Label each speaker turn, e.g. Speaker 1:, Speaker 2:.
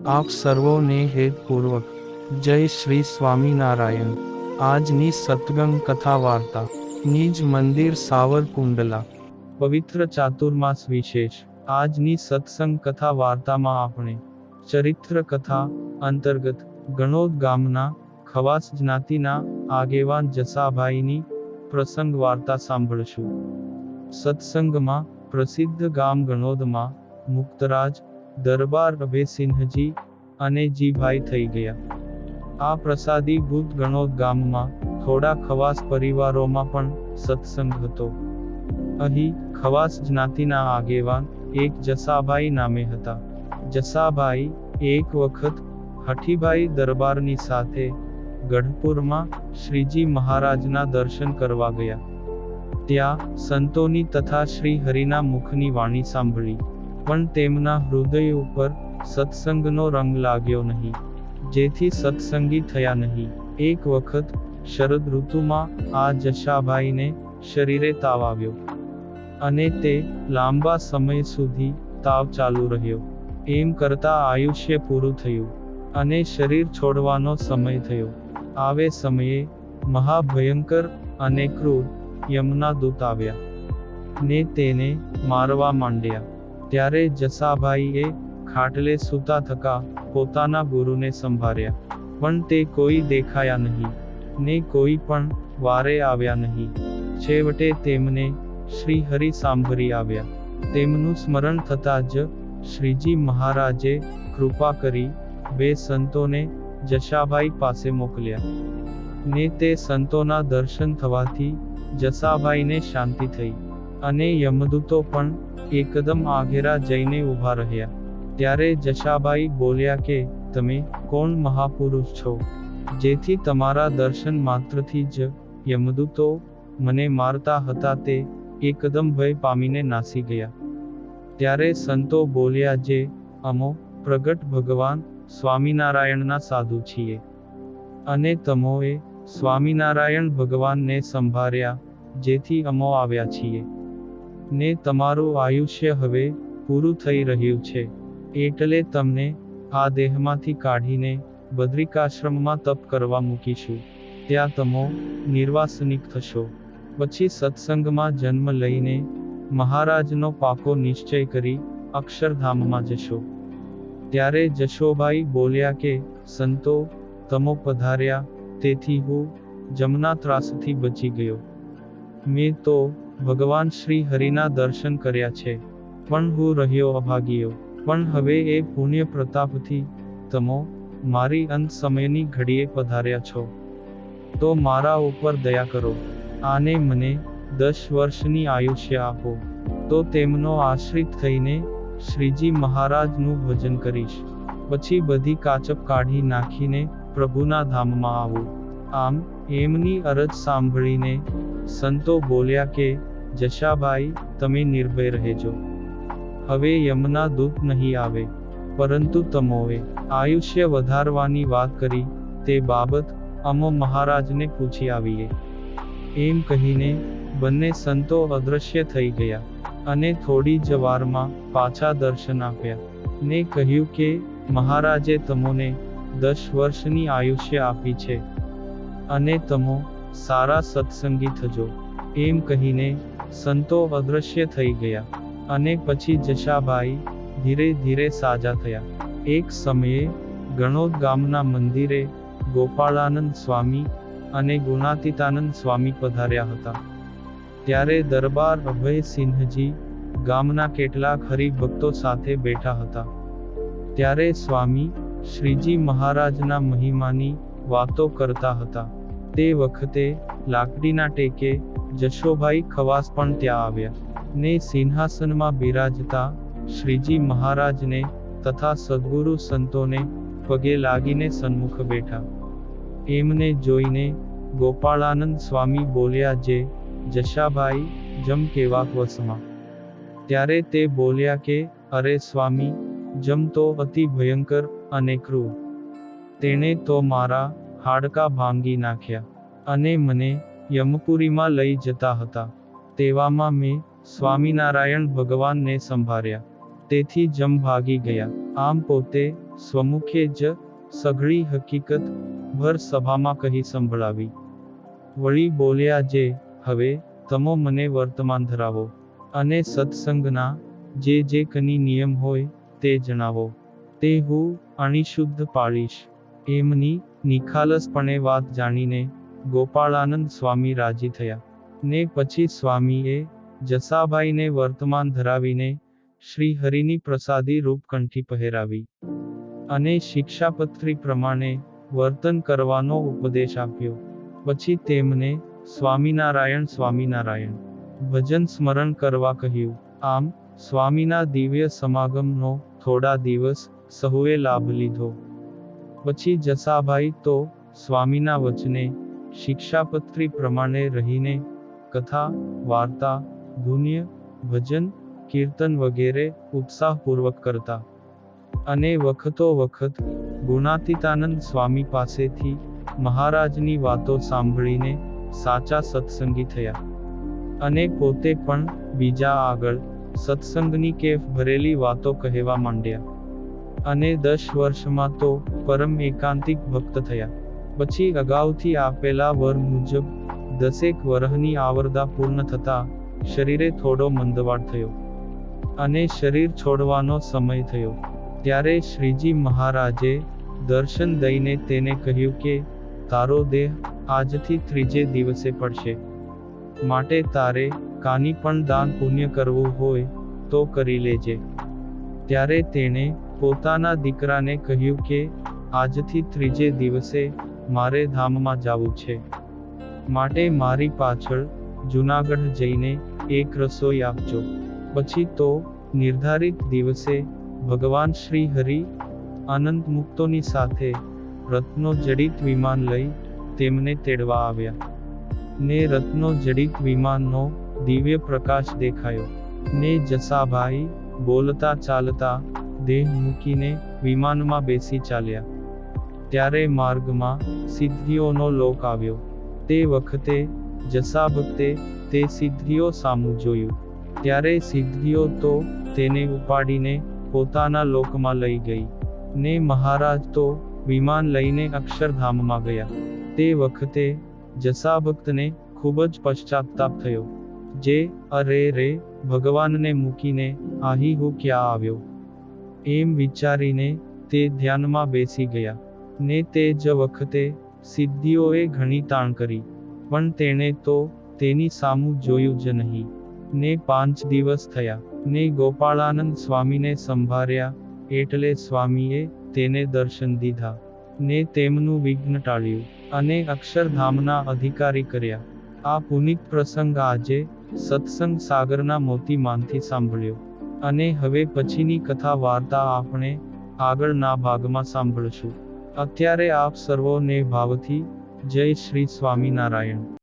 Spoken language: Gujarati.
Speaker 1: આપ સર્વોને હેતપૂર્વક જય શ્રી સ્વામિનારાયણ। આજની સત્સંગ કથા વાર્તા નિજ મંદિર સાવરકુંડલા પવિત્ર ચાતુર્માસ વિશેષ। આજની સત્સંગ કથા વાર્તામાં આપણે ચરિત્ર કથા અંતર્ગત ગણોદ ગામના ખવાસ જ્ઞાતિના આગેવાન જસાભાઈની પ્રસંગ વાર્તા સાંભળશું। સત્સંગમાં પ્રસિદ્ધ ગામ ગણોદમાં મુક્તરાજ દરબાર અભયસિંહજી અને જીભાઈ થઈ ગયા। આ પ્રસાદી ભૂત ગણોદ ગામમાં થોડા ખવાસ પરિવારોમાં પણ સત્સંગ હતો। અહીં ખવાસ જ્ઞાતિના આગેવાન એક જસાભાઈ નામે હતા। જસાભાઈ એક વખત હઠીભાઈ દરબારની સાથે ગઢપુરમાં શ્રીજી મહારાજના દર્શન કરવા ગયા। ત્યાં સંતોની તથા શ્રી હરિના મુખની વાણી સાંભળી, પણ તેમના હૃદય ઉપર સત્સંગનો રંગ લાગ્યો નહીં, જેથી સત્સંગી થયા નહીં। એક વખત શરદ ઋતુમાં આ જસાભાઈને શરીરે તાવ આવ્યો, અને તે લાંબા સમય સુધી તાવ ચાલુ રહ્યો। એમ કરતા આયુષ્ય પૂરું થયું, અને શરીર છોડવાનો સમય થયો। આવે સમયે મહાભયંકર અને ક્રૂર યમના દૂત આવ્યા, ને તેને મારવા માંડ્યા। ત્યારે જસાભાઈએ ખાટલે સૂતા થકા પોતાના ગુરુને સંભાળ્યા, પણ તે કોઈ દેખાયા નહીં, ને કોઈ પણ વારે આવ્યા નહીં। છેવટે તેમને શ્રી હરિ સાંભળી આવ્યા। તેમનું સ્મરણ થતાં જ શ્રીજી મહારાજે કૃપા કરી બે સંતોને જસાભાઈ પાસે મોકલ્યા, ને તે સંતોના દર્શન થવાથી જસાભાઈને શાંતિ થઈ, અને યમદૂતો પણ એકદમ આઘેરા જઈને ઊભા રહ્યા। ત્યારે જસાભાઈ બોલ્યા કે તમે કોણ મહાપુરુષ છો, જેથી તમારા દર્શન માત્રથી જ યમદૂતો મને મારતા હતા તે એકદમ ભય પામીને નાસી ગયા। ત્યારે સંતો બોલ્યા, જે અમો પ્રગટ ભગવાન સ્વામિનારાયણના સાધુ છીએ, અને તમોએ સ્વામિનારાયણ ભગવાનને સંભાળ્યા, જેથી અમો આવ્યા છીએ, ને તમારું આયુષ્ય હવે પૂરું થઈ રહ્યું છે, એટલે તમને આ દેહમાંથી કાઢીને બદ્રિકાશ્રમમાં તપ કરવા મૂકીશું। ત્યાં તમો નિર્વાસનિક થશો। પછી સત્સંગમાં જન્મ લઈને મહારાજનો પાકો નિશ્ચય કરી અક્ષરધામમાં જશો। ત્યારે જશોભાઈ બોલ્યા કે સંતો તમો પધાર્યા, તેથી હું જમના ત્રાસથી બચી ગયો। મેં તો ભગવાન શ્રી હરિના દર્શન કર્યા છે, પણ હું રહ્યો અભાગીયો। પણ હવે એ પુણ્ય પ્રતાપથી તમો મારી અંત સમયની ઘડીએ પધાર્યા છો, તો મારા ઉપર દયા કરો। આને મને 10 વર્ષની આયુષ્ય આપો, તો તેમનો આશ્રિત થઈને શ્રીજી મહારાજનું ભજન કરીશ, પછી બધી કાચપ કાઢી નાખીને પ્રભુના ધામમાં આવું। આમ એમની અરજ સાંભળીને સંતો બોલ્યા કે જસાભાઈ તમે નિર્ભય રહેજો, હવે યમના દૂત નહીં આવે। પરંતુ તમોએ આયુષ્ય વધારવાની વાત કરી તે બાબત અમો મહારાજને પૂછી આવીએ। એમ કહીને બંને સંતો અદૃશ્ય થઈ ગયા, અને થોડી જ વારમાં પાછા દર્શન આપ્યા, ને કહ્યું કે મહારાજે તમોને 10 વર્ષની આયુષ્ય આપી છે, અને તમો સારા સત્સંગી થજો। એમ કહીને સંતો અદૃશ્ય થઈ ગયા, અને પછી જસાભાઈ ધીરે ધીરે સાજા થયા। એક સમયે ગણોદ ગામના મંદિરે ગોપાળાનંદ સ્વામી અને ગુણાતીતાનંદ સ્વામી પધાર્યા હતા। ત્યારે દરબાર અભયસિંહજી ગામના કેટલાક હરિભક્તો સાથે બેઠા હતા। ત્યારે સ્વામી શ્રીજી મહારાજના મહિમાની વાતો કરતા હતા। તે વખતે લાકડીના ટેકે જશોભાઈ ખવાસ પણ ત્યાં આવ્યા, ને સિંહાસનમાં બિરાજતા શ્રીજી મહારાજને તથા સદ્ગુરુ સંતોને પગે લાગીને સન્મુખ બેઠા। એમને જોઈને ગોપાળાનંદ સ્વામી બોલ્યા, જે જસાભાઈ જમ કેવા વસમાં? ત્યારે તે બોલ્યા કે અરે સ્વામી, જમ તો અતિ ભયંકર અને ક્રૂર, તેણે તો મારા હાડકા ભાંગી નાખ્યા, અને મને યમપુરીમાં લઈ જતા હતા। તેવામાં મેં સ્વામિનારાયણ ભગવાનને સંભાળ્યા, તેથી જમ ભાગી ગયા। આમ પોતે સ્વમુખે જ સઘળી હકીકત ભર સભામાં કહી સંભળાવી. વળી બોલ્યા જે હવે તમો મને વર્તમાન ધરાવો, અને સત્સંગના જે કની નિયમ હોય તે જણાવો, તે હું અણિશુદ્ધ પાળીશ. એમની નિખાલસપણે વાત જાણીને ગોપાળાનંદ સ્વામી રાજી થયા. ને પછી સ્વામીએ જસાભાઈને વર્તમાન ધરાવીને શ્રી હરિની પ્રસાદી રૂપ કંઠી પહેરાવી અને શિક્ષાપત્રી પ્રમાણે વર્તન કરવાનો ઉપદેશ આપ્યો. પછી તેમને સ્વામિનારાયણ સ્વામિનારાયણ ભજન સ્મરણ કરવા કહ્યું. આમ સ્વામીના દિવ્ય સમાગમનો થોડા દિવસ સહુએ લાભ લીધો. પછી જસાભાઈ તો સ્વામીના વચને શિક્ષાપત્રી પ્રમાણે રહીને કથા, વાર્તા, ધુન્ય, ભજન, કીર્તન વગેરે ઉત્સાહપૂર્વક કરતા. અને વખતો વખત ગુણાતીતાનંદ સ્વામી પાસેથી મહારાજની વાતો સાંભળીને સાચા સત્સંગી થયા. અને પોતે પણ બીજા આગળ સત્સંગની કેફ ભરેલી વાતો કહેવા માંડ્યા. અને 10 વર્ષમાં તો પરમ એકાંતિક ભક્ત થયા. પછી અગાઉથી આપેલા વર મુજબ 10 વરહની આવરદા પૂર્ણ થતા શરીરે થોડો મંદવાડ થયો અને શરીર છોડવાનો સમય થયો. ત્યારે શ્રીજી મહારાજે દર્શન દઈને તેને કહ્યું કે તારો દેહ આજથી 3જે દિવસે પડશે, માટે તારે કાની પણ દાન પુણ્ય કરવું હોય તો કરી લેજે. ત્યારે તેણે પોતાના દીકરાને કહ્યું કે આજથી 3જે દિવસે મારે ધામમાં જાવું છે, માટે મારી પાછળ જૂનાગઢ જઈને એક રસોઈ આપજો. પછી તો નિર્ધારિત દિવસે ભગવાન શ્રી હરિ અનંત મુક્તોની સાથે રત્નો જડિત વિમાન લઈ તેમને તેડવા આવ્યા. ને રત્નો જડિત વિમાનનો દિવ્ય પ્રકાશ દેખાયો. ને જસાભાઈ બોલતા ચાલતા દેહ મૂકીને વિમાનમાં બેસી ચાલ્યા. ત્યારે માર્ગમાં સિદ્ધિઓનો લોક આવ્યો. તે વખતે જસાભક્તે તે સિદ્ધિઓ સામું જોયું. ત્યારે સિદ્ધિઓ તો તેને ઉપાડીને પોતાના લોકમાં લઈ ગઈ. ને મહારાજ તો વિમાન લઈને અક્ષરધામમાં ગયા. તે વખતે જસાભક્તને ખૂબ જ પશ્ચાતાપ થયો. જે અરે રે ભગવાનને મૂકીને આહી હું ક્યાં આવ્યો, એમ વિચારીને તે ધ્યાનમાં બેસી ગયા. ને તે જ વખતે સિદ્ધિઓએ ઘણી તાણ કરી, પણ તેણે તો તેની સામું જોયું જ નહીં. ને 5 દિવસ થયા. ને ગોપાળાનંદ સ્વામીને સંભાળ્યા એટલે સ્વામીએ તેને દર્શન દીધા. ને તેમનું વિઘ્ન ટાળ્યું અને અક્ષરધામના અધિકારી કર્યા. આ પુનિત પ્રસંગ આજે સત્સંગ સાગરના મોતીમાંથી સાંભળ્યો. અને હવે પછીની કથા વાર્તા આપણે આગળના ભાગમાં સાંભળશું. અત્યારે આપ સર્વોને ભાવથી જય શ્રી સ્વામિનારાયણ.